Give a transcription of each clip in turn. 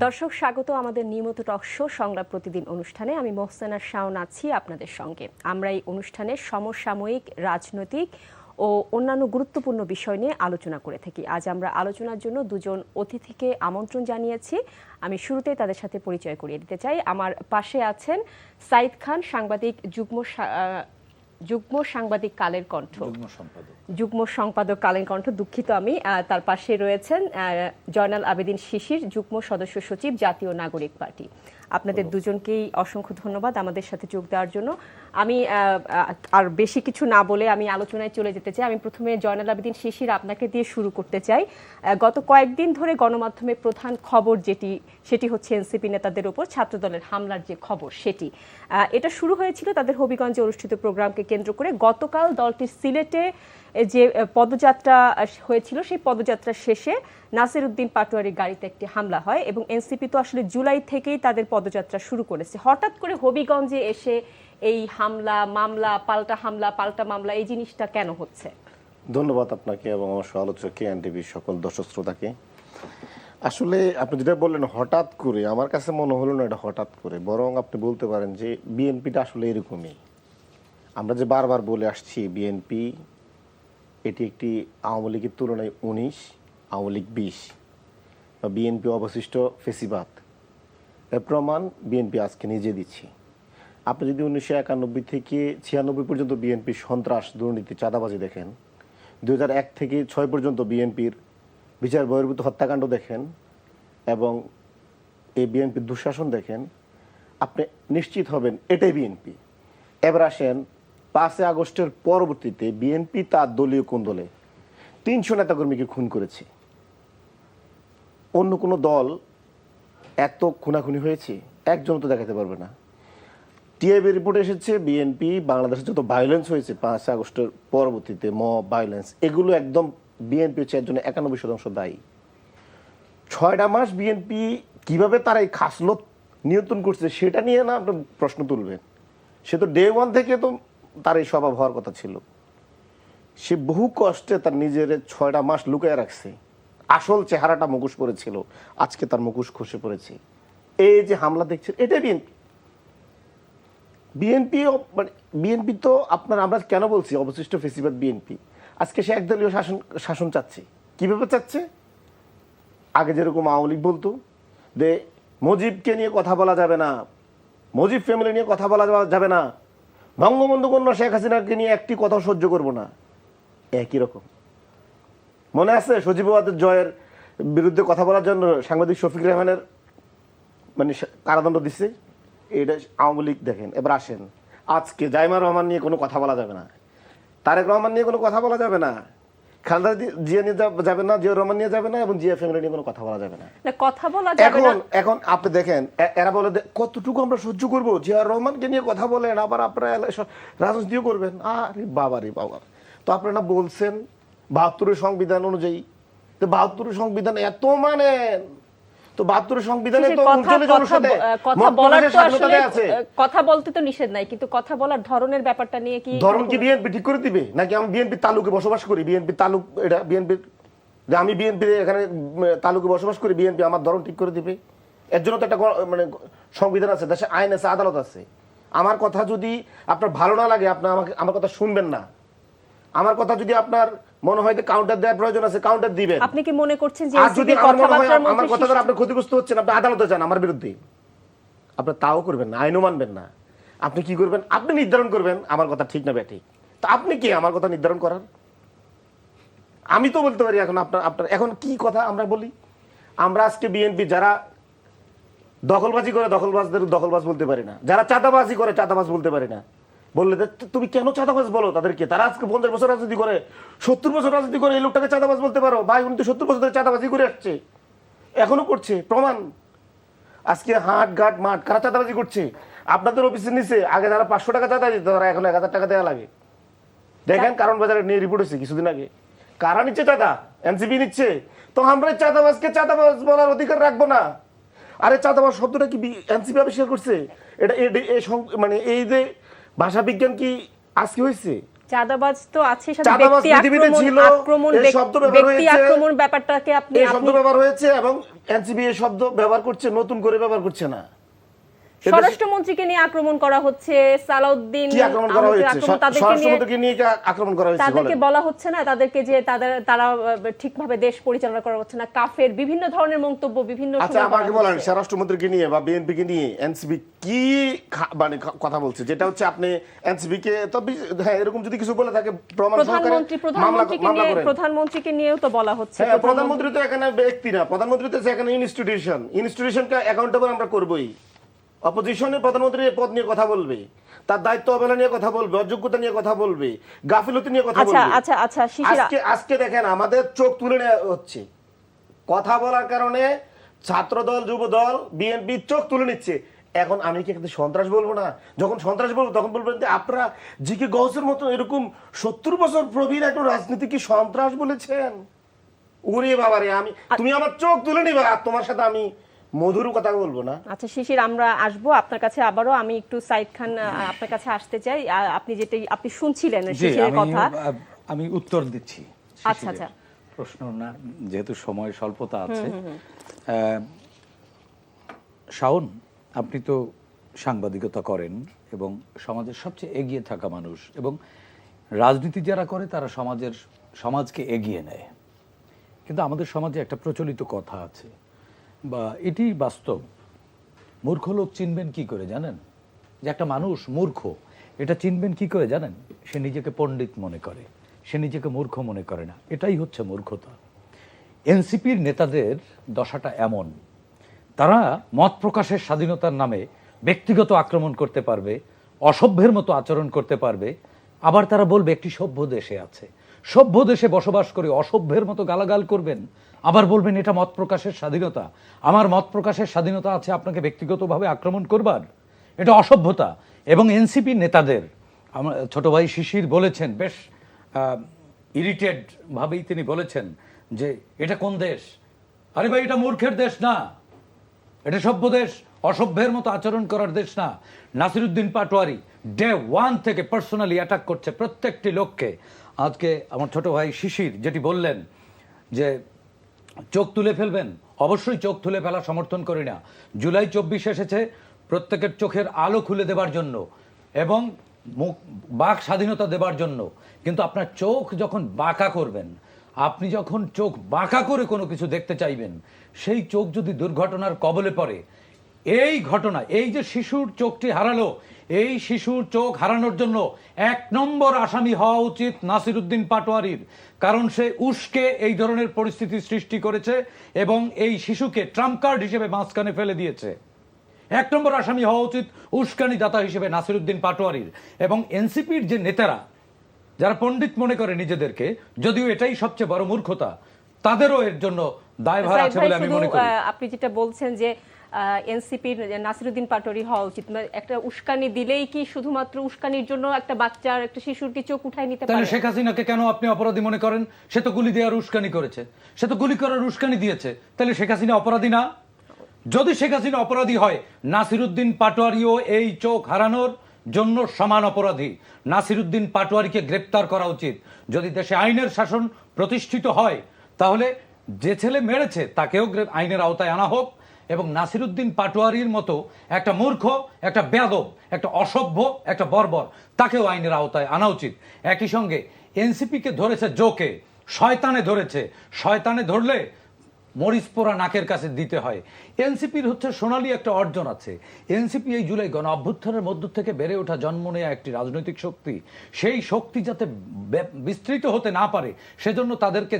দর্শক স্বাগত আমাদের নিয়মিত টক শো সংলাপ প্রতিদিন অনুষ্ঠানে। আমি মোহসেনা শাওন আছি আপনাদের সঙ্গে। আমরা এই অনুষ্ঠানে সমসাময়িক রাজনৈতিক ও অন্যান্য গুরুত্বপূর্ণ বিষয় নিয়ে আলোচনা করে থাকি। আজ আমরা আলোচনার জন্য দুজন অতিথিকে আমন্ত্রণ জানিয়েছি। আমি শুরুতেই তাদের সাথে পরিচয় করিয়ে দিতে চাই। আমার পাশে আছেন সাইদ খান, সাংবাদিক, যুগ্ম সাংবাদিক কালের কণ্ঠ, যুগ্ম সম্পাদক কালের কণ্ঠ, দুঃখিত আমি। তার পাশে রয়েছেন জয়নাল আবেদিন শিশির, যুগ্ম সদস্য সচিব, জাতীয় নাগরিক পার্টি। আপনাদের দুজনকেই অসংখ্য ধন্যবাদ আমাদের সাথে যোগ দেওয়ার জন্য। আমি আর বেশি কিছু না বলে আমি আলোচনায় চলে যেতে চাই। আমি প্রথমে জয়নাল আবেদিন শিশির আপনাকে দিয়ে শুরু করতে চাই। গত কয়েকদিন ধরে গণমাধ্যমে প্রধান খবর সেটি হচ্ছে এনসিপি নেতাদের উপর ছাত্রদলের হামলার যে খবর সেটি। এটা শুরু হয়েছিল তাদের হবিগঞ্জে অনুষ্ঠিত প্রোগ্রামকে কেন্দ্র করে। গতকাল দলটির সিলেটে যে পদযাত্রা হয়েছিল সেই পদযাত্রা শেষে নাসির উদ্দিন পাটোয়ারির গাড়িতে একটি হামলা হয় এবং এনসিপি তো আসলে জুলাই থেকেই তাদের পদযাত্রা শুরু করেছে। হঠাৎ করে হবিগঞ্জে এসে এই হামলা, মামলা, পাল্টা হামলা, পাল্টা মামলা, এই জিনিসটা কেন হচ্ছে? ধন্যবাদ আপনাকে এবং আমার সহ-আলোচক এনটিভির সকল দর্শক শ্রোতাকে। আসলে আপনি যেটা বললেন হঠাৎ করে, আমার কাছে মনে হলো না এটা হঠাৎ করে, বরং আপনি বলতে পারেন যে বিএনপিটা আসলে এরকমই। আমরা যে বারবার বলে আসছি বিএনপি এটি একটি আওয়ামী লীগের তুলনায় 19, আওয়ামী লীগ 20, বা বিএনপি অবশিষ্ট ফেসিবাদ। এর প্রমাণ বিএনপি আজকে নিজে দিচ্ছে। আপনি যদি 1991 থেকে 96 পর্যন্ত বিএনপির সন্ত্রাস, দুর্নীতি, চাঁদাবাজি দেখেন, 2001 থেকে 6 পর্যন্ত বিএনপির বিচার বহির্ভূত হত্যাকাণ্ড দেখেন এবং এই বিএনপির দুঃশাসন দেখেন, আপনি নিশ্চিত হবেন এটাই বিএনপি। এবার আসেন 5 আগস্টের পরবর্তীতে বিএনপি তার দলীয় কোন্দলে 300 নেতাকর্মীকে খুন করেছে। অন্য কোনো দল এত খুনাখুনি হয়েছে একজন তো দেখাতে পারবে না। টিআইবি রিপোর্ট এসেছে বিএনপি বাংলাদেশে যত ভায়োলেন্স হয়েছে 5 আগস্টের পরবর্তীতে, মব ভায়োলেন্স, এগুলো একদম বিএনপি হচ্ছে এর জন্য 91% দায়ী। 6টা মাস বিএনপি কিভাবে তারা এই খাসলত নিয়ন্ত্রণ করছে সেটা নিয়ে না আপনি প্রশ্ন তুলবেন। সে তো ডে 1 থেকে তো তার এই স্বভাব হওয়ার কথা ছিল। সে বহু কষ্টে তার নিজের 6টা মাস লুকিয়ে রাখছে। আসল চেহারাটা মুখোশ পড়েছিল, আজকে তার মুখোশ খসে পড়েছে। এই যে হামলা দেখছেন এটাই বিএনপি। বিএনপি তো আপনার, আমরা কেন বলছি অবশিষ্ট ফেসিবাদ বিএনপি, আজকে সে একদলীয় শাসন চাচ্ছে। কিভাবে চাচ্ছে? আগে যেরকম আওয়ামী লীগ বলতো যে মুজিবকে নিয়ে কথা বলা যাবে না, মুজিব ফ্যামিলি নিয়ে কথা বলা যাবে না, বঙ্গবন্ধু কন্যা শেখ হাসিনাকে নিয়ে একটি কথা সহ্য করব না, একই রকম। মনে আছে সজীবাবাদের জয়ের বিরুদ্ধে কথা বলার জন্য সাংবাদিক শফিক রেহমানের কারাদণ্ড দিচ্ছে। এটা আওয়ামী লীগ। দেখেন এবার আসেন আজকে জাইমা রহমান নিয়ে কোনো কথা বলা যাবে না, তারেক রহমান নিয়ে কোনো কথা বলা যাবে না, খালেদা জিয়া নিয়ে যাবে না, জিয়া রহমান নিয়ে যাবে না, এবং জিয়া ফ্যামিলি নিয়ে কোনো কথা বলা যাবে না। কথা বলা যাবে না। এখন আপনি দেখেন এরা বলে কতটুকু আমরা সহ্য করবো, জিয়া রহমানকে নিয়ে কথা বলেন আবার আপনারা রাজনীতিও করবেন। আরে বাবা রে বাবা, তো আপনারা বলছেন 72 সংবিধান অনুযায়ী, তো 72 সংবিধান এত মানেন, তো 72 সংবিধানে তো কথা বলতে তো নিষেধ নাই, কিন্তু কথা বলার ধরনের ব্যাপারটা নিয়ে কি ধরন কি বিএনপি ঠিক করে দিবে? নাকি আমি বিএনপি তালুকে বসবাস করি, বিএনপি তালুক, এটা বিএনপি, যে আমি বিএনপি এখানে তালুকে বসবাস করি, বিএনপি আমার ধরন ঠিক করে দিবে? এর জন্য তো একটা সংবিধান আছে, দেশে আইন আছে, আদালত আছে। আমার কথা যদি আপনার ভালো না লাগে আপনি আমার কথা শুনবেন না। আমার কথা যদি আপনার মনে হয় যে কাউন্টার দেওয়ার প্রয়োজন আছে, কাউন্টার দিবেন। আপনি কি মনে করছেন যে যদি আমার কথা দ্বারা আপনি ক্ষতিগ্রস্ত হচ্ছেন, আপনি আদালতে যান আমার বিরুদ্ধে, আপনি তাও করবেন না, আইনও মানবেন না। আপনি কি করবেন? আপনি নির্ধারণ করবেন আমার কথা ঠিক না ব্যাঠিক। তা আপনি কি আমার কথা নির্ধারণ করার? আমি তো বলতে পারি এখন আপনার এখন কি কথা আমরা বলি। আমরা আজকে বিএনপি যারা দখলবাজি করে দখলবাজদের দখলবাজ বলতে পারি না, যারা চাঁদাবাজি করে চাঁদাবাজ বলতে পারি না। বললে তুমি কেন চাঁদাবাজ বলো তাদেরকে? তারা আজকে 50 বছর রাজনীতি করে, 70 বছর রাজনীতি করে, এই লোকটাকে চাঁদাবাজ বলতে পারো? ভাই উনি তো 70 বছর ধরে চাঁদাবাজি করে আসছে, এখনো করছে, প্রমাণ। আজকে হাট ঘাট মাঠ কারা চাঁদাবাজি করছে? আপনাদের অফিসের নিচে আগে যারা 500 টাকা চাঁদা দিত তারা এখন 1000 টাকা দেওয়া লাগে। দেখেন কারণ বাজারে নিয়ে রিপোর্ট হয়েছে কিছুদিন আগে, কারা নিচ্ছে চাঁদা? এনসিপি নিচ্ছে। তো আমরা চাঁদাবাজকে চাঁদাবাজ বলার অধিকার রাখবো না। আরে চাঁদাবাজ শব্দটা কি এনসিপি আবিষ্কার করছে? এটা এই যে ভাষা বিজ্ঞান কি আজকে হয়েছে? চাঁদাবাজ তো আছে, সাথে চাঁদাবাজ ব্যক্তি পৃথিবীতে ছিল, আক্রমণ, এই শব্দ ব্যবহার ব্যক্তি হয়েছে, আক্রমণ ব্যাপারটাকে আপনি এই শব্দ ব্যবহার হয়েছে এবং এনসিপি এই শব্দ ব্যবহার করছে, নতুন করে ব্যবহার করছে না। স্বরাষ্ট্রমন্ত্রীকে নিয়ে আক্রমণ করা হচ্ছে, সালাউদ্দিন কি আক্রমণ করা হয়েছে? স্বরাষ্ট্রমন্ত্রীকে নিয়ে আক্রমণ করা হয়েছে, তাদেরকে বলা হচ্ছে না তাদেরকে যে তারা ঠিকভাবে দেশ পরিচালনা করা হচ্ছে না, কাফের বিভিন্ন ধরনের মন্তব্য বিভিন্ন আচ্ছা সময় করা আমাকে বলেন হচ্ছে। স্বরাষ্ট্রমন্ত্রীকে নিয়ে বা বিএনপিকে নিয়ে এনসিপি কি মানে কথা বলছে, যেটা হচ্ছে আপনি এনসিপি কে তো হ্যাঁ এরকম যদি কিছু বলে থাকে প্রমাণ সহকারে মামলা করেন। প্রধানমন্ত্রীকে নিয়েও তো বলা হচ্ছে। হ্যাঁ প্রধানমন্ত্রী তো এখানে ব্যক্তি না, প্রধানমন্ত্রী তো এখানে ইনস্টিটিউশনকে অ্যাকাউন্টেবল আমরা করবই। অপোজিশনের প্রধানমন্ত্রী এই পদ নিয়ে কথা বলবে, তার দায়িত্ব অবহেলা নিয়ে কথা বলবে, অযোগ্যতা নিয়ে কথা বলবে, গাফিলতি নিয়ে কথা বলবে। আচ্ছা শিশিরা, আজকে দেখেন আমাদের চোখ তুলে নেওয়া হচ্ছে কথা বলার কারণে, ছাত্রদল যুবদল বিএনপি চোখ তুলে নিচ্ছে। এখন আমি কি একটা সন্ত্রাস বলবো না? যখন সন্ত্রাস বলবো তখন বলবেন যে আপনারা জিকে গৌসের মতো এরকম 70 বছর প্রবীণ একটা রাজনীতি কি সন্ত্রাস বলেছেন? ওরে বাবা রে, তুমি আমার চোখ তুলে নিবা, আর তোমার সাথে আমি মধুর কথা বলবো না। আচ্ছা শিশির, আমরা আসবো আপনার কাছে আবারও। আমি একটু সাইদ খান আপনার কাছে আসতে চাই। আপনি শুনছিলেন শিশিরের কথা, আমি উত্তর দিচ্ছি। আচ্ছা প্রশ্ন না, যেহেতু সময় স্বল্পতা আছে। শাওন, আপনি তো সাংবাদিকতা করেন এবং সমাজের সবচেয়ে এগিয়ে থাকা মানুষ, এবং রাজনীতি যারা করে তারা সমাজকে এগিয়ে নেয়। কিন্তু আমাদের সমাজে একটা প্রচলিত কথা আছে, বা এটি বাস্তব, মূর্খ লোক চিনবেন কি করে জানেন? যে একটা মানুষ মূর্খ এটা চিনবেন কি করে জানেন? সে নিজেকে পণ্ডিত মনে করে, সে নিজেকে মূর্খ মনে করে না। এটাই হচ্ছে মূর্খতা। এনসিপির নেতাদের দশাটা এমন, তারা মত প্রকাশের স্বাধীনতার নামে ব্যক্তিগত আক্রমণ করতে পারবে, অসভ্যের মতো আচরণ করতে পারবে, আবার তারা বলবে একটি সভ্য দেশে আছে, সভ্য দেশে বসবাস করে অসভ্যের মতো গালাগাল করবেন, আবার বলবেন এটা মত প্রকাশের স্বাধীনতা। আমার মত প্রকাশের স্বাধীনতা আছে, আপনাকে ব্যক্তিগতভাবে আক্রমণ করবার? এটা অসভ্যতা। এবং এনসিপি নেতাদের, আমার ছোট ভাই শিশির বলেছেন, বেশ ইরিটেড ভাবেই তিনি বলেছেন যে এটা কোন দেশ? আরে ভাই, এটা মূর্খের দেশ না, এটা সভ্য দেশ, অসভ্যের মতো আচরণ করার দেশ না। নাসিরউদ্দিন পাটোয়ারি ডে 1 থেকে পার্সোনালি অ্যাটাক করছে প্রত্যেকটি লোককে। আজকে আমার ছোট ভাই শিশির যেটি বললেন যে চোখ তুলে ফেলবেন, অবশ্যই চোখ তুলে ফেলা সমর্থন করি না। জুলাই 24 এসেছে প্রত্যেকের চোখের আলো খুলে দেবার জন্য এবং বাক স্বাধীনতা দেবার জন্য। কিন্তু আপনার চোখ যখন বাঁকা করবেন, আপনি যখন চোখ বাঁকা করে কোনো কিছু দেখতে চাইবেন, সেই চোখ যদি দুর্ঘটনার কবলে পড়ে, এই ঘটনা, এই যে শিশুর চোখটি হারালো, এই শিশুর চোখ হারানোর জন্য 1 নম্বর আসামি হওয়া উচিত নাসিরউদ্দিন পাটোয়ারির। কারণ সে উস্কে এই ধরনের পরিস্থিতি সৃষ্টি করেছে এবং এই শিশুকে ট্রাম্প কার্ড হিসেবে মাঝখানে ফেলে দিয়েছে। 1 নম্বর আসামি হওয়া উচিত উস্কানি দাতা হিসেবে নাসিরউদ্দিন পাটোয়ারির। এবং এনসিপির যে নেতারা, যারা পণ্ডিত মনে করে নিজেদেরকে, যদিও এটাই সবচেয়ে বড় মূর্খতা, তাদেরও এর জন্য দায়ভার আছে বলে আমি মনে করি। আপনি যেটা বলছেন যে এনসিপির নাসিরউদ্দিন পাটোয়ারি হওয়া উচিত, একটা উস্কানি দিলেই কি শুধুমাত্র উস্কানির জন্য একটা বাচ্চার, একটা শিশুর কি চোখ উঠায় নিতে পারে? তাহলে শেখ হাসিনাকে কেন আপনি অপরাধী মনে করেন? সে তো গুলি দেওয়ার উস্কানি করেছে, সে তো গুলি করার উস্কানি দিয়েছে। তাহলে শেখ হাসিনা অপরাধী না? যদি শেখ হাসিনা অপরাধী হয়, নাসিরউদ্দিন পাটোয়ারিও এই চোখ হারানোর জন্য সমান অপরাধী। নাসিরউদ্দিন পাটোয়ারিকে গ্রেপ্তার করা উচিত। যদি দেশে আইনের শাসন প্রতিষ্ঠিত হয়, তাহলে যে ছেলে মেরেছে তাকেও আইনের আওতায় আনা হোক, এবং নাসিরউদ্দিন পাটোয়ারির মতো একটা মূর্খ, একটা বেয়াদব, একটা অসভ্য, একটা বর্বর, তাকেও আইনের আওতায় আনা উচিত। একই সঙ্গে এনসিপিকে ধরেছে জোকে, শয়তানে ধরেছে। শয়তানে ধরলে মরিচ পোড়া নাকের কাছে দিতে হয়। এনসিপির হচ্ছে সোনালী একটা অর্জন আছে। এনসিপি এই জুলাই গণ অভ্যুত্থানের মধ্য থেকে বেড়ে ওঠা, জন্ম নেয়া একটি রাজনৈতিক শক্তি। সেই শক্তি যাতে বিস্তৃত হতে না পারে, সেজন্য তাদেরকে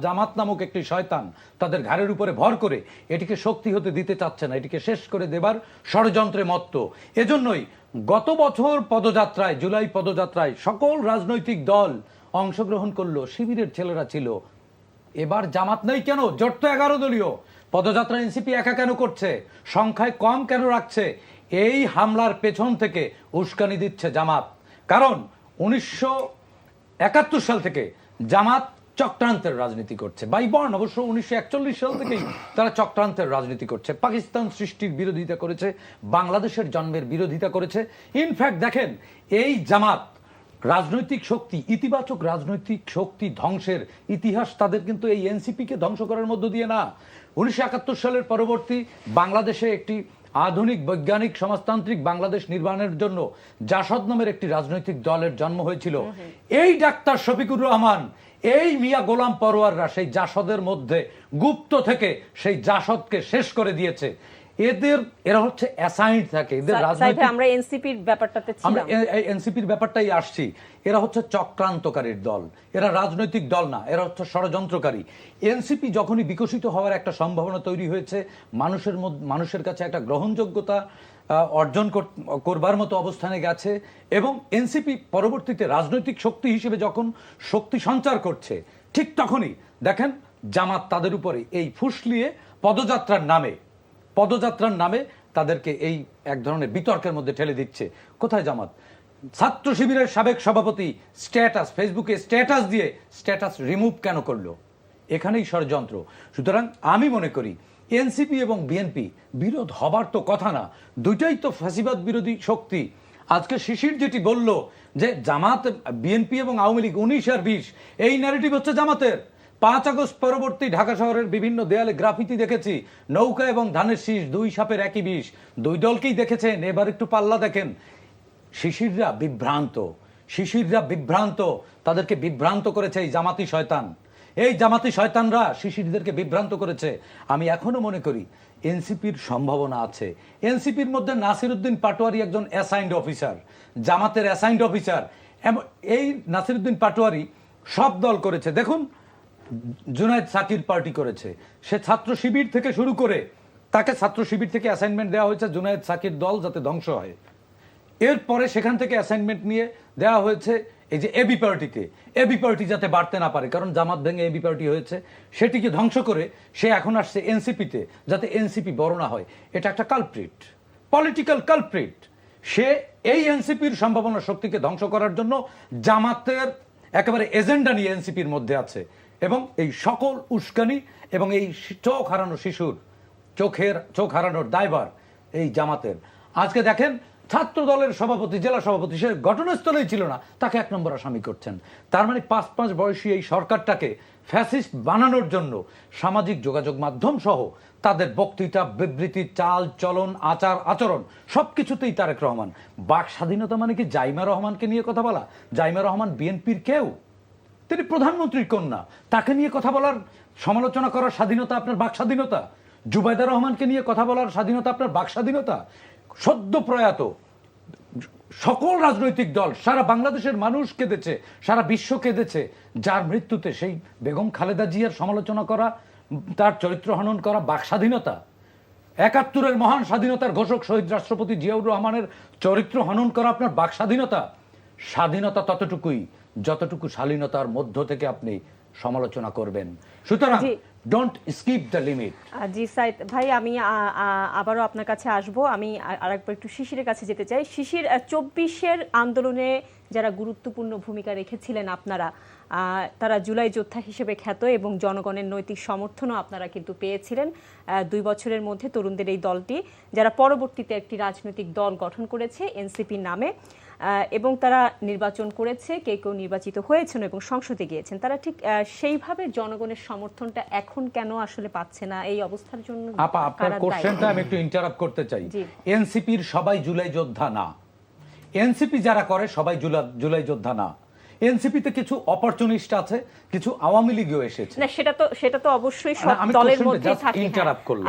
জামাত নামক একটি শয়তান তাদের ঘাড়ের উপরে ভর করে এটিকে শক্তি হতে দিতে চাচ্ছে না, এটিকে শেষ করে দেবার ষড়যন্ত্রে মত্ত। এজন্যই গত বছর পদযাত্রায়, জুলাই পদযাত্রায় সকল রাজনৈতিক দল অংশগ্রহণ করলো, শিবিরের ছেলেরা ছিল। এবার জামাত নেই কেন? জোট তো 11 দলীয়। পদযাত্রা এনসিপি একা কেন করছে? সংখ্যায় কম কেন রাখছে? এই হামলার পেছন থেকে উস্কানি দিচ্ছে জামাত। কারণ 1971 সাল থেকে জামাত চক্রান্তের রাজনীতি করছে। বাই বর্ণ অবশ্য 1941 সাল থেকেই তারা চক্রান্তের রাজনীতি করছে। পাকিস্তান সৃষ্টির বিরোধিতা করেছে, বাংলাদেশের জন্মের বিরোধিতা করেছে। ইনফ্যাক্ট দেখেন, এই জামাত রাজনৈতিক শক্তি, ইতিবাচক রাজনৈতিক শক্তি ধ্বংসের ইতিহাস তাদের কিন্তু এই এনসিপিকে ধ্বংস করার মধ্য দিয়ে না। 1971 সালের পরবর্তী বাংলাদেশে একটি আধুনিক বৈজ্ঞানিক সমাজতান্ত্রিক বাংলাদেশ নির্মাণের জন্য জাসদ নামের একটি রাজনৈতিক দলের জন্ম হয়েছিল। এই ডাক্তার শফিকুর রহমান, এই মিয়া গোলাম পরোয়াররা সেই জাসদের মধ্যে গুপ্ত থেকে সেই জাসদকে শেষ করে দিয়েছে। এরা হচ্ছে অ্যাসাইন্ড থাকে এদের রাজনৈতিক। আমরা এনসিপির ব্যাপারটাতে আমরা ছিলাম, এনসিপির ব্যাপারটাই আসছি। এরা হচ্ছে চক্রান্তকারীর দল, এরা রাজনৈতিক দল না, এরা হচ্ছে ষড়যন্ত্রকারী। এনসিপি যখনই বিকশিত হওয়ার একটা সম্ভাবনা তৈরি হয়েছে, মানুষের কাছে একটা গ্রহণযোগ্যতা অর্জন করবার মতো অবস্থানে গেছে, এবং এনসিপি পরবর্তীতে রাজনৈতিক শক্তি হিসেবে যখন শক্তি সঞ্চার করছে, ঠিক তখনই দেখেন জামাত তাদের উপরে এই ফুসলিয়ে পদযাত্রার নামে তাদেরকে এই এক ধরনের বিতর্কের মধ্যে ঠেলে দিচ্ছে। কোথায় জামাত? ছাত্র শিবিরের সাবেক সভাপতি স্ট্যাটাস, ফেসবুকে স্ট্যাটাস দিয়ে স্ট্যাটাস রিমুভ কেন করলো? এখানেই ষড়যন্ত্র। সুতরাং আমি মনে করি এনসিপি এবং বিএনপি বিরোধ হবার তো কথা না, দুইটাই তো ফ্যাসিবাদ বিরোধী শক্তি। আজকে শিশির যেটি বলল যে জামাত, বিএনপি এবং আওয়ামী লীগ 19 আর 20, এই ন্যারেটিভ হচ্ছে জামাতের। 5 আগস্ট পরবর্তী ঢাকা শহরের বিভিন্ন দেয়ালে গ্রাফিতি দেখেছি, নৌকা এবং ধানের শীষ, দুই সাপের একই বিষ। দুই দলকেই দেখেছেন, এবার একটু পাল্লা দেখেন। শিশিররা বিভ্রান্ত, তাদেরকে বিভ্রান্ত করেছে এই জামাতি শয়তান। এই জামাতি শয়তানরা শিশিরদেরকে বিভ্রান্ত করেছে। আমি এখনো মনে করি এনসিপির সম্ভাবনা আছে। এনসিপির মধ্যে নাসিরউদ্দিন পাটোয়ারি একজন অ্যাসাইন্ড অফিসার, জামাতের অ্যাসাইন্ড অফিসার। এই নাসিরউদ্দিন পাটোয়ারি সব দল করেছে। দেখুন, জুনায়েদ সাকির পার্টি করেছে, সে ছাত্র শিবির থেকে শুরু করে, তাকে ছাত্র শিবির থেকে অ্যাসাইনমেন্ট দেওয়া হয়েছে জুনায়েদ সাকির দল যাতে ধ্বংস হয়। এরপরে সেখান থেকে অ্যাসাইনমেন্ট নিয়ে দেওয়া হয়েছে এই যে এবি পার্টিতে, এবি পার্টি যাতে বাড়তে না পারে, কারণ জামাত ভেঙে এবি পার্টি হয়েছে, সেটিকে ধ্বংস করে সে এখন আসছে এনসিপিতে, যাতে এনসিপি বড় না হয়। এটা একটা কালপ্রিট, পলিটিক্যাল কালপ্রিট। সে এই এনসিপির সম্ভাবনা শক্তিকে ধ্বংস করার জন্য জামাতের একেবারে এজেন্ডা নিয়ে এনসিপির মধ্যে আছে, এবং এই সকল উস্কানি এবং এই চোখ হারানো শিশুর চোখ হারানোর দায়ভার এই জামাতের। আজকে দেখেন ছাত্র দলের সভাপতি, জেলা সভাপতি, সে ঘটনাস্থলেই ছিল না, তাকে 1 নম্বর আসামি করছেন। তার মানে 5 বয়সী এই সরকারটাকে ফ্যাসিস্ট বানানোর জন্য সামাজিক যোগাযোগ মাধ্যম সহ তাদের বক্তৃতা, বিবৃতি, চাল চলন, আচরণ সবকিছুতেই তারেক রহমান। বাক স্বাধীনতা মানে কি জাইমা রহমানকে নিয়ে কথা বলা? জাইমা রহমান বিএনপির কেউ, তিনি প্রধানমন্ত্রীর কন্যা, তাকে নিয়ে কথা বলার, সমালোচনা করার স্বাধীনতা আপনার বাক স্বাধীনতা? জুবাইদা রহমানকে নিয়ে কথা বলার স্বাধীনতা আপনার বাক স্বাধীনতা? সদ্য প্রয়াত সকল রাজনৈতিক দল, সারা বাংলাদেশের মানুষ কেঁদেছে, সারা বিশ্ব কেঁদেছে, যার মৃত্যুতে সেই বেগম খালেদা জিয়ার সমালোচনা করা, তার চরিত্র হনন করা বাক স্বাধীনতা? 71-এর মহান স্বাধীনতার ঘোষক শহীদ রাষ্ট্রপতি জিয়াউর রহমানের চরিত্র হনন করা আপনার বাক স্বাধীনতা? স্বাধীনতা ততটুকুই যতটুকু শালীনতার মধ্য থেকে আপনি সমালোচনা করবেন। সুতরাং ডোন্ট স্কিপ দ্য লিমিট। জি সাইদ ভাই, আমি আবারও আপনার কাছে আসবো। আমি আরেকবার একটু শিশিরের কাছে যেতে চাই। শিশির, 24-এর আন্দোলনে যারা গুরুত্বপূর্ণ ভূমিকা রেখেছিলেন আপনারা, তারা জুলাই যোদ্ধা হিসেবে খ্যাত, এবং জনগণের নৈতিক সমর্থনও আপনারা কিন্তু পেয়েছিলেন 2 বছরের মধ্যে তরুণদের এই দলটি, যারা পরবর্তীতে একটি রাজনৈতিক দল গঠন করেছে এনসিপির নামে, এবং তারা নির্বাচন করেছে, কেউ নির্বাচিত হয়েছেন এবং সংসদে গিয়েছেন। তারা ঠিক সেইভাবে জনগণের সমর্থনটা এখন কেন আসলে পাচ্ছে না? এই অবস্থার জন্য আপনার কোশ্চেনটা আমি একটু ইন্টারাপ্ট করতে চাই। এনসিপির সবাই জুলাই যোদ্ধা না, এনসিপি যারা করে সবাই জুলাই যোদ্ধা না। এনসিপিতে কিছু অপরচুনিস্ট আছে, কিছু আওয়ামী লীগও এসেছে। না, সেটা তো অবশ্যই সব দলের মধ্যে থাকে।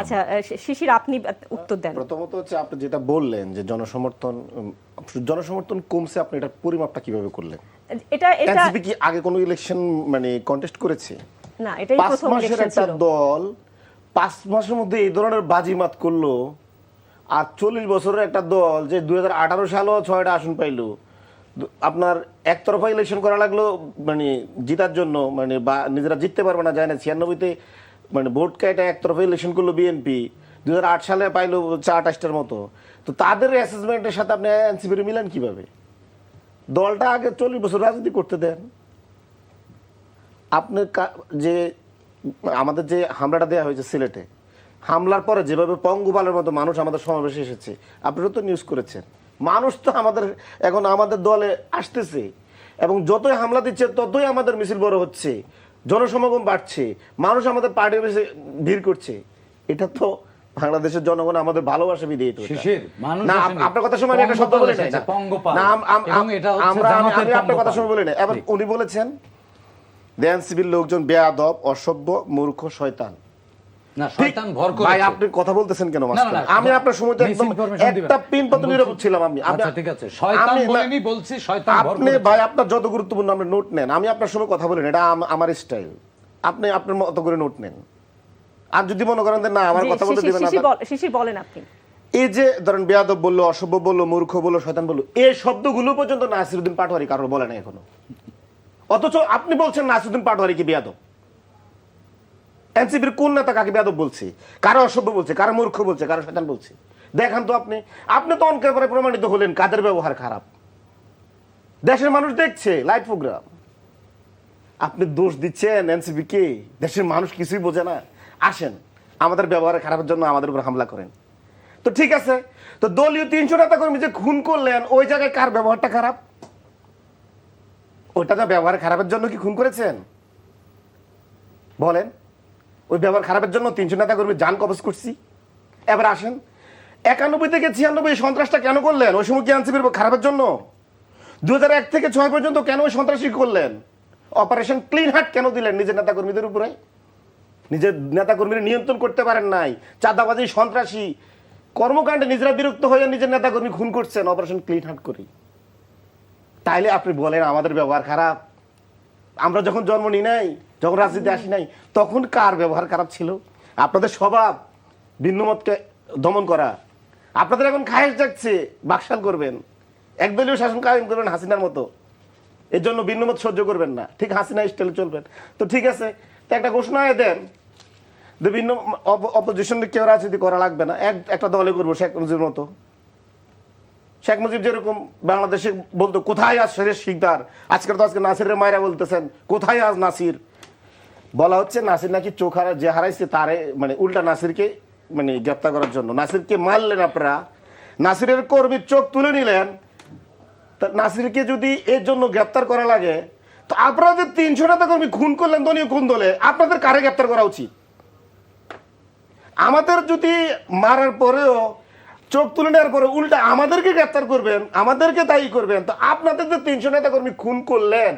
আচ্ছা শিশির, আপনি উত্তর দেন। প্রথমত হচ্ছে আপনি যেটা বললেন যে জনসমর্থন কমছে, আপনি এটার পরিমাপটা কিভাবে করলেন? এটা এনসিপি কি আগে কোনো ইলেকশন মানে কন্টেস্ট করেছে? না, এটাই প্রথম ইলেকশন ছিল। একটা দল 5 মাসের মধ্যে এই ধরনের বাজিমাত করলো, আর 40 বছরের একটা দল যে 2018 সালেও 6টা আসন পাইলো, আপনার একতরফা ইলেকশন করা লাগলো মানে জিতার জন্য, মানে বা নিজেরা জিততে পারবে না, যায় না। 96-তে মানে ভোট কাটা একতরফা ইলেকশন করলো বিএনপি, 2008 সালে পাইলো 28টার মতো। তো তাদের অ্যাসেসমেন্টের সাথে আপনি এনসিপির মিলান কিভাবে? দলটা আগে 40 বছর রাজনীতি করতে দেন। আপনি যে আমাদের যে হামলাটা দেওয়া হয়েছে সিলেটে, হামলার পরে যেভাবে পঙ্গুপালের মতো মানুষ আমাদের সমাবেশে এসেছে, আপনারা তো নিউজ করেছেন। মানুষ তো এখন আমাদের দলে আসতেছে, এবং যতই হামলা দিচ্ছে ততই আমাদের মিছিল বড় হচ্ছে, জনসমাগম বাড়ছে, মানুষ আমাদের পার্টির কাছে ভিড় করছে। এটা তো বাংলাদেশের জনগণ আমাদের ভালোবাসা বিধেয় তো এটা। শিশির, মানুষ না, আসেনি। আপনার কথা সময় আমি একটা শব্দ বলি নাই। পঙ্গপাল এসেছে, পঙ্গপাল। না, এবং এটা হচ্ছে জামাতের আমি আপনার কথা পঙ্গপাল। সময় বলি না। এবার উনি বলেছেন এনসিপির লোকজন বেয়াদব, অসভ্য, মূর্খ, শয়তান। না, শয়তান ভর করেছে। ভাই আপনি কথা বলতেছেন কেন না, মাস্টার? না, আমি আপনার সময় তো একদম misinformation দিবেন। একটা পিন পত্র নিরপেক্ষ ছিলাম আমি। আচ্ছা ঠিক আছে, শয়তান আমি- বলিনি, বলছি শয়তান ভর আপনি করেছে। ভাই আপনার যত গুরুত্বপূর্ণ আপনি নোট নেন, আমি আপনার সময় কথা বলেন, এটা আমার স্টাইল। আপনি আপনার মতো করে নোট নেন। আর যদি মনে করেন যে না আমার জি, কথা বলতে দিবেন না, শিশির বলেন আপনি। এই যে ধরেন বেয়াদব বললো, অসভ্য বললো, মূর্খ বললো, শয়তান বললো, এই শব্দগুলো পর্যন্ত নাসিরউদ্দিন পাটোয়ারি কারোর বলে না এখনো। অথচ আপনি বলছেন নাসিরউদ্দিন পাটোয়ারি কি বেয়াদব? এনসিপির কোন নেতা কাকে বেয়াদব বলছে, কারো অসভ্য বলছে, কারো মূর্খ বলছে, কারো শয়তান বলছে? দেখান তো আপনি। আপনি তো অনেকের পরে প্রমাণিত হলেন কাদের ব্যবহার খারাপ। দেশের মানুষ দেখছে লাইভ প্রোগ্রাম, আপনি দোষ দিচ্ছেন এনসিপি কে? দেশের মানুষ কিছুই বোঝে না। আসেন আমাদের ব্যবহার খারাপের জন্য আমাদের উপর হামলা করেন, তো ঠিক আছে। তো দলীয় 300 নেতা কর্মী যে খুন করলেন, ওই জায়গায় কার ব্যবহারটা খারাপ? ওইটা তো ব্যবহার খারাপের জন্য কি খুন করেছেন? বলেন। ওই ব্যবহার খারাপের জন্য 300 নেতা কর্মী জান কবজ করছি। এবার আসেন 91 থেকে 96 সন্ত্রাসটা কেন করলেন? ওই সময় কি এনসিপির খারাপের জন্য? 2001 থেকে 6 পর্যন্ত কেন ওই সন্ত্রাসী করলেন? অপারেশন ক্লিন হার্ট কেন দিলেন নিজের নেতা কর্মীদের উপরে? নিজের নেতা কর্মীরা নিয়ন্ত্রণ করতে পারেন নাই, চাঁদাবাজি, সন্ত্রাসী কর্মকাণ্ডে নিজেরা বিরক্ত হয়ে নিজের নেতা কর্মী খুন করছেন অপারেশন ক্লিন হার্ট করি। তাইলে আপনি বলেন আমাদের ব্যবহার খারাপ? আমরা যখন জন্ম নিই নাই, যখন রাজনীতি আসি নাই, তখন কার ব্যবহার খারাপ ছিল? আপনাদের স্বভাব ভিন্নমতকে দমন করা। আপনাদের এখন খায়েশ যাচ্ছে বাকশাল করবেন, একদলীয় শাসন কায়েম করবেন হাসিনার মতো। এর জন্য ভিন্নমত সহ্য করবেন না, ঠিক হাসিনা স্টাইলে চলবেন। তো ঠিক আছে, তো একটা ঘোষণা দেন যে ভিন্ন অপোজিশনে কেউ রাজনীতি করা লাগবে না, একটা দলে করবো শেখ মুজিবের মতো। শেখ মুজিব যেরকম বাংলাদেশে বলতো কোথায় আজ শেরের শিকদার, আজকের তো আজকে নাসিরের মায়েরা বলতেছেন কোথায় আজ নাসির। বলা হচ্ছে নাসির নাকি চোখ যে হারাইছে তারে, মানে উল্টা নাসিরকে মানে গ্রেপ্তার করার জন্য নাসিরকে মারলেন আপনারা, নাসিরের কর্মীর চোখ তুলে নিলেন। তা নাসিরকে যদি এর জন্য গ্রেপ্তার করা লাগে, তো আপনারা যে 300 নেতা কর্মী খুন করলেন দলীয় কোন দলে, আপনাদের কারে গ্রেপ্তার করা উচিত? আমাদের যদি মারার পরেও চোখ তুলে নেওয়ার পরে উল্টা আমাদেরকে গ্রেপ্তার করবেন, আমাদেরকে দায়ী করবেন, তো আপনাদের যে 300 নেতা কর্মী খুন করলেন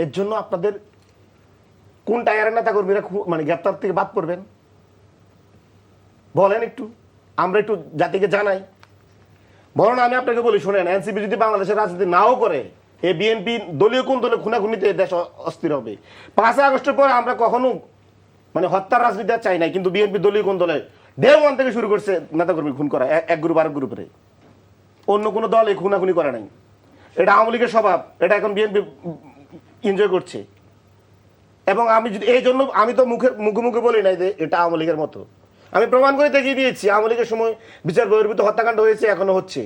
এর জন্য আপনাদের কোন টায়ারের নেতা কর্মীরা মানে গ্রেপ্তার থেকে বাদ করবেন? বলেন একটু, আমরা একটু জাতিকে জানাই। বরং আমি আপনাকে বলি শোনেন, এনসিপি যদি বাংলাদেশের রাজনীতি নাও করে, এই বিএনপি দলীয় কোন দলে খুনাখুনিতে দেশ অস্থির হবে। 5 আগস্টের পর আমরা কখনো মানে হত্যার রাজনীতি আর চাই নাই, কিন্তু বিএনপি দলীয় কোন দলে ডে ওয়ান থেকে শুরু করছে নেতাকর্মী খুন করা, এক গ্রুপ আরেক গ্রুপে। অন্য কোনো দল এই খুনাখুনি করে নাই। এটা আওয়ামী লীগের স্বভাব, এটা এখন বিএনপি এনজয় করছে। এবং আমি যদি এই জন্য আমি তো মুখে মুখে বলি নাই যে এটা আওয়ামী লীগের মতো, আমি প্রমাণ করে দেখিয়ে দিয়েছি। আওয়ামী লীগের সময় বিচার বহির্ভূত হত্যাকাণ্ড হয়েছে, এখনো হচ্ছে।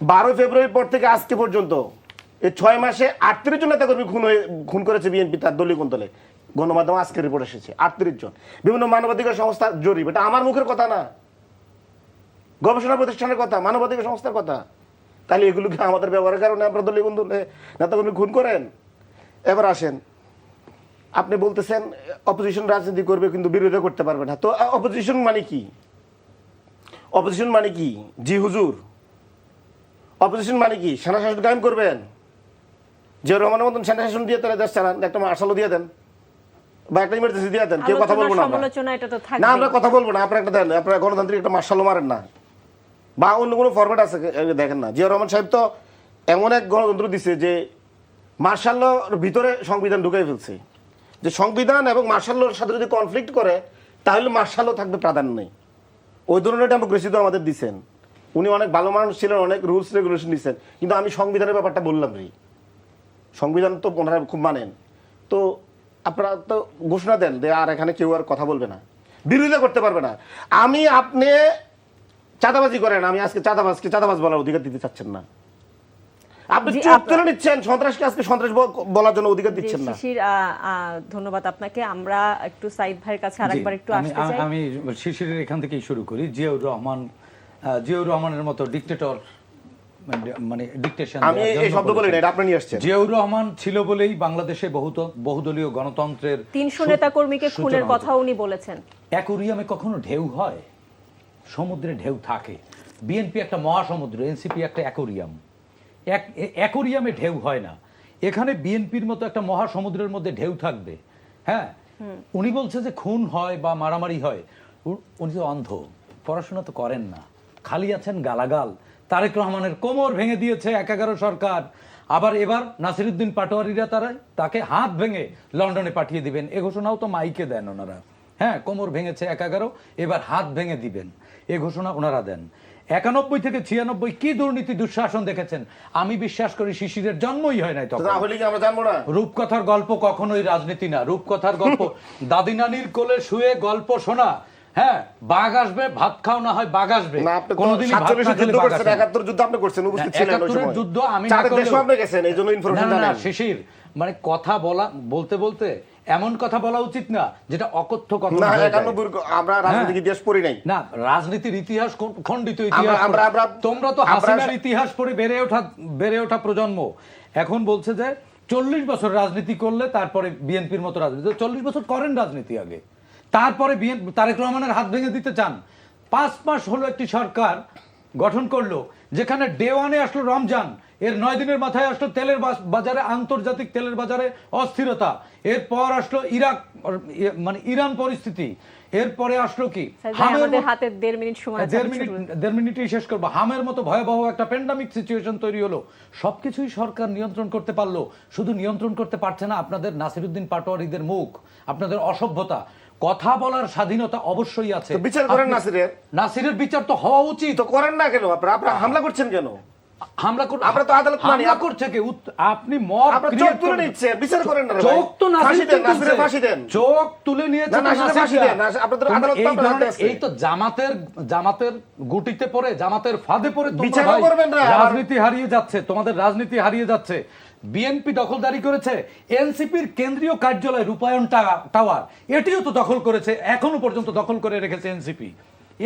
12 ফেব্রুয়ারির পর থেকে আজকে পর্যন্ত এই 6 মাসে 38 জন নেতাকর্মী খুন করেছে বিএনপি তার দলীয় কোন দলে। গণমাধ্যমে আজকে রিপোর্ট এসেছে 38 জন। বিভিন্ন মানবাধিকার সংস্থা জরিপ, এটা আমার মুখের কথা না, গবেষণা প্রতিষ্ঠানের কথা, মানবাধিকার সংস্থার কথা। তাহলে এগুলো কি আমাদের ব্যবহারের কারণে আপনার দলীয় কোন দলে নেতাকর্মী খুন করেন? এবার আসেন, আপনি বলতেছেন অপোজিশন রাজনীতি করবে কিন্তু বিরোধিতা করতে পারবে না। তো অপোজিশন মানে কি? অপোজিশন মানে কি? জি হুজুর, অপোজিশন মানে কি? সেনা শাসন কায়েম করবেন? জিয়াউর রহমানের মতন সেনা শাসন দিয়ে তাহলে দেশ চালান, একটা মার্শালও দিয়ে দেন বা একটা ইমার্জেন্সি দিয়ে দেন, কেউ কথা বলবো না। সমালোচনা এটা তো থাকবে না, আমরা কথা বলবো না, আপনারা একটা দেন, আপনারা গণতান্ত্রিক একটা মার্শালও মারেন না, বা অন্য কোনো ফরম্যাট আছে দেখেন না। জিয়াউর রহমান সাহেব তো এমন এক গণতন্ত্র দিছে যে মার্শাল্লোর ভিতরে সংবিধান ঢুকাই ফেলছে, যে সংবিধান এবং মার্শাল্লোর সাথে যদি কনফ্লিক্ট করে তাহলে মার্শাল্লো থাকবে প্রাধান্য নেই। ওই ধরনের ডেমোক্রেসি তো আমাদের দিচ্ছেন। উনি অনেক ভালো মানুষ ছিলেন, অনেক রুলস রেগুলেশন দিচ্ছেন, কিন্তু আমি সংবিধানের ব্যাপারটা বললাম রে, সংবিধান তো ওনারা খুব মানেন। তো আপনারা তো ঘোষণা দেন যে আর এখানে কেউ আর কথা বলবে না, বিরোধিতা করতে পারবে না। আমি আপনি চাঁদাবাজি করেন, আমি আজকে চাঁদাবাজ বলার অধিকার দিতে চাচ্ছেন না। আপনি চুপ করে নিচ্ছেন, সন্ত্রাসকে আজকে সন্ত্রাস বলার জন্য অধিকার দিচ্ছেন না। শিশির, ধন্যবাদ আপনাকে। আমরা একটু সাইদ ভাইয়ের কাছে আরেকবার একটু আসতে চাই। আমি শিশিরের এখান থেকেই শুরু করি। জিয়াউর রহমানের মতো ডিক্টেটর মানে ডিকটেশন। আমি এই শব্দ বলি না, এটা আপনি নিয়ে আসছেন। জিয়াউর রহমান ছিল বলেই বাংলাদেশে বহুদলীয় গণতন্ত্রের 300 নেতাকর্মীকে খুনের কথা উনি বলেছেন। অ্যাকোরিয়ামে কখনো ঢেউ হয়? সমুদ্রে ঢেউ থাকে। বিএনপি একটা মহাসমুদ্র, এনসিপি একটা অ্যাকোরিয়াম। অ্যাকোরিয়ামে ঢেউ হয় না। এখানে বিএনপির মতো একটা মহাসমুদ্রের মধ্যে ঢেউ থাকবে? হ্যাঁ, উনি বলছে যে খুন হয় বা মারামারি হয়, উনি তো অন্ধ, পড়াশোনা তো করেন না, খালি আছেন গালাগাল। তারেক রহমানের কোমর ভেঙে দিয়েছে 11 সরকার, আবার এবার নাসিরউদ্দিন পাটোয়ারিরা তাকে হাত ভেঙে লন্ডনে পাঠিয়ে দিবেন, এ ঘোষণাও তো মাইকে দেন ওনারা। হ্যাঁ, কোমর ভেঙেছে 11, এবার হাত ভেঙে দিবেন, এ ঘোষণা ওনারা দেন। 91 থেকে 96 কি দুর্নীতি দুঃশাসন দেখেছেন। আমি বিশ্বাস করি শিশিরের জন্মই হয় নাই তখন। তাহলে কি আমরা জানবো না? রূপকথার গল্প কখনোই রাজনীতি না। রূপকথার গল্প দাদি নানির কোলে শুয়ে গল্প শোনা। হ্যাঁ, বাঘ আসবে, ভাত খাও না হয় বাঘ আসবে। না, আপনি তো কোনদিনই ভাত 47 না খেলে যুদ্ধ বাঘ করছেন, আসে না। 71 যুদ্ধ আপনি করছেন, উপস্থিত ছিলেন ওই 71 সময়। যুদ্ধ আমি না চারের দেশে করলেও- আপনি গেছেন, এইজন্য না, ইনফরমেশন না, না, জানেন। শিশির, মানে কথা বলতে এমন কথা বলা উচিত না যেটা অকথ্য কথা না, হয়ে যায়। 91 আমরা রাজনৈতিক ইতিহাস পড়ি নাই। না, রাজনীতির ইতিহাস খণ্ডিত ইতিহাস। তোমরা তো হাসিনার ইতিহাস পড়ে বেড়ে ওঠা প্রজন্ম। এখন বলছে যে 40 বছর রাজনীতি করলে তারপরে বিএনপির মতো রাজনীতি। 40 বছর করেন রাজনীতি আগে, তারপরে তারেক রহমানের হাত ভেঙে দিতে চান। 5 মাস হলো একটি সরকার গঠন করলো, যেখানে ডে ওয়ানে আসলো রমজান, এর 9 দিনের মাথায় আসলো তেলের বাজারে, আন্তর্জাতিক তেলের বাজারে অস্থিরতা, এরপর আসলো ইরান পরিস্থিতি, এরপরে আসলো কি আমাদের হাতে 1.5 মিনিট সময় আছে। 1.5 মিনিটেই শেষ করবো। হামের মতো ভয়াবহ একটা প্যান্ডামিক সিচুয়েশন তৈরি হলো। সবকিছুই সরকার নিয়ন্ত্রণ করতে পারলো, শুধু নিয়ন্ত্রণ করতে পারছে না আপনাদের নাসিরউদ্দিন পাটোয়ারিদের মুখ, আপনাদের অসভ্যতা। কথা বলার স্বাধীনতা অবশ্যই আছে, বিচার করেন নাসিরের বিচার তো হওয়া উচিত। তো করেন না কেন? আপনারা হামলা করছেন কেন? আমরা তো আদালত মানি। হামলা করছে কে? আপনি মব ক্রিয়েট করে নিচ্ছেন, বিচার করেন না। চোখ তো নাসিরের ফাঁসি দেন। চোখ তুলে নিয়েছে নাসিরের ফাঁসি দেন। আপনাদের আদালত তো আপনাদের হাতে আছে। এই তো জামাতের গুটিতে পড়ে, জামাতের ফাঁদে পড়ে বিচার তোমরা করবেন না। রাজনীতি হারিয়ে যাচ্ছে, তোমাদের রাজনীতি হারিয়ে যাচ্ছে। বিএনপি দখলদারি করেছে এনসিপির কেন্দ্রীয় কার্যালয় রূপায়ণ টাওয়ার, এটিও তো দখল করেছে, এখনো পর্যন্ত দখল করে রেখেছে এনসিপি।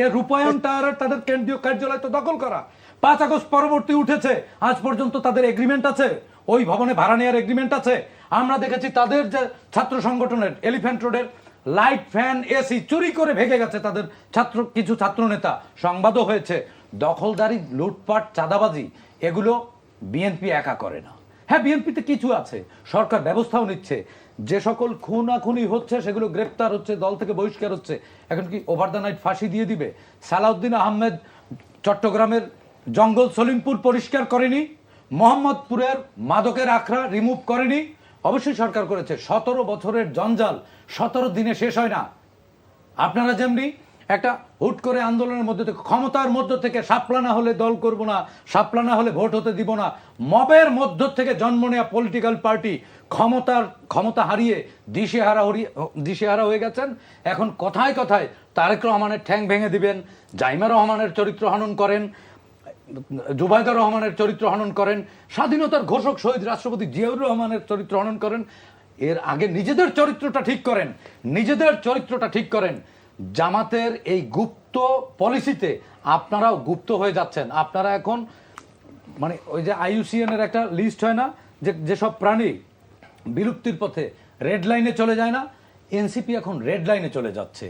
এ রূপায়ণ টাওয়ার তাদের কেন্দ্রীয় কার্যালয় তো দখল করা। 5 আগস্ট পরবর্তী উঠেছে, আজ পর্যন্ত তাদের এগ্রিমেন্ট আছে, ওই ভবনে ভাড়া নেওয়ার এগ্রিমেন্ট আছে। আমরা দেখেছি তাদের যে ছাত্র সংগঠনের এলিফ্যান্ট রোডের লাইট, ফ্যান, এসি চুরি করে ভেঙে গেছে তাদের কিছু ছাত্র নেতা, সংবাদও হয়েছে। দখলদারি, লুটপাট, চাঁদাবাজি, এগুলো বিএনপি একা করে না। হ্যাঁ, বিএনপিতে কিছু আছে, সরকার ব্যবস্থাও নিচ্ছে। যে সকল খুনাখুনি হচ্ছে সেগুলো গ্রেপ্তার হচ্ছে, দল থেকে বহিষ্কার হচ্ছে। এখন কি ওভার দ্য নাইট ফাঁসি দিয়ে দিবে? সালাউদ্দিন আহমেদ চট্টগ্রামের জঙ্গল সলিমপুর পরিষ্কার করেনি, মোহাম্মদপুরের মাদকের আখড়া রিমুভ করেনি, অবশ্যই সরকার করেছে। 17 বছরের জঞ্জাল 17 দিনে শেষ হয় না। আপনারা যেমনি একটা হুট করে আন্দোলনের মধ্যে থেকে, ক্ষমতার মধ্য থেকে সাপলা না হলে দল করব না, সাপলা না হলে ভোট হতে দিব না, মবের মধ্য থেকে জন্ম নেওয়া পলিটিক্যাল পার্টি ক্ষমতা হারিয়ে দিশেহারা হয়ে গেছেন। এখন কথায় কথায় তারেক রহমানের ঠ্যাং ভেঙে দিবেন, জাইমা রহমানের চরিত্র হনন করেন, জুবাইদা রহমানের চরিত্র হনন করেন, স্বাধীনতার ঘোষক শহীদ রাষ্ট্রপতি জিয়াউর রহমানের চরিত্র হনন করেন। এর আগে নিজেদের চরিত্রটা ঠিক করেন। জামাতের এই গুপ্ত পলিসিতে আপনারাও গুপ্ত হয়ে যাচ্ছেন। আপনারা এখন মানে ওই যে IUCN এর একটা লিস্ট হয় না, যেসব প্রাণী বিলুপ্তির পথে, রেড লাইনে চলে যায় না, এনসিপি এখন রেড লাইনে চলে যাচ্ছে,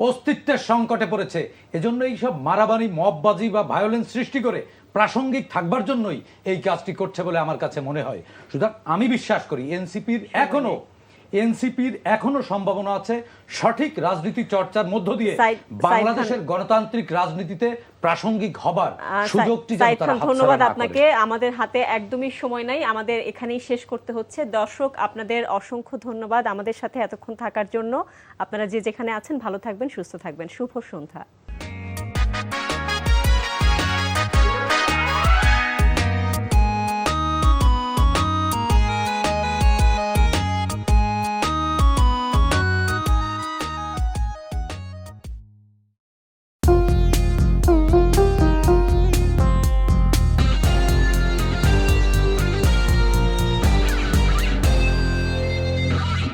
অস্তিত্বের সংকটে পড়েছে। এজন্য এইসব মারামারি, মববাজি বা ভায়োলেন্স সৃষ্টি করে প্রাসঙ্গিক থাকবার জন্যই এই কাজটি করছে বলে আমার কাছে মনে হয়। সুতরাং আমি বিশ্বাস করি এনসিপির এখনো সম্ভাবনা আছে সঠিক রাজনীতি চর্চার মধ্য দিয়ে বাংলাদেশের গণতান্ত্রিক রাজনীতিতে প্রাসঙ্গিক হবার সুযোগটি যেন তারা হাতছাড়া ধন্যবাদ না করে। আপনাকে। আমাদের হাতে একদমই সময় নাই, আমাদের এখানেই শেষ করতে হচ্ছে। দর্শক, আপনাদের অসংখ্য ধন্যবাদ আমাদের সাথে এতক্ষণ থাকার জন্য। আপনারা যে যেখানে আছেন ভালো থাকবেন, সুস্থ থাকবেন। শুভ সন্ধ্যা।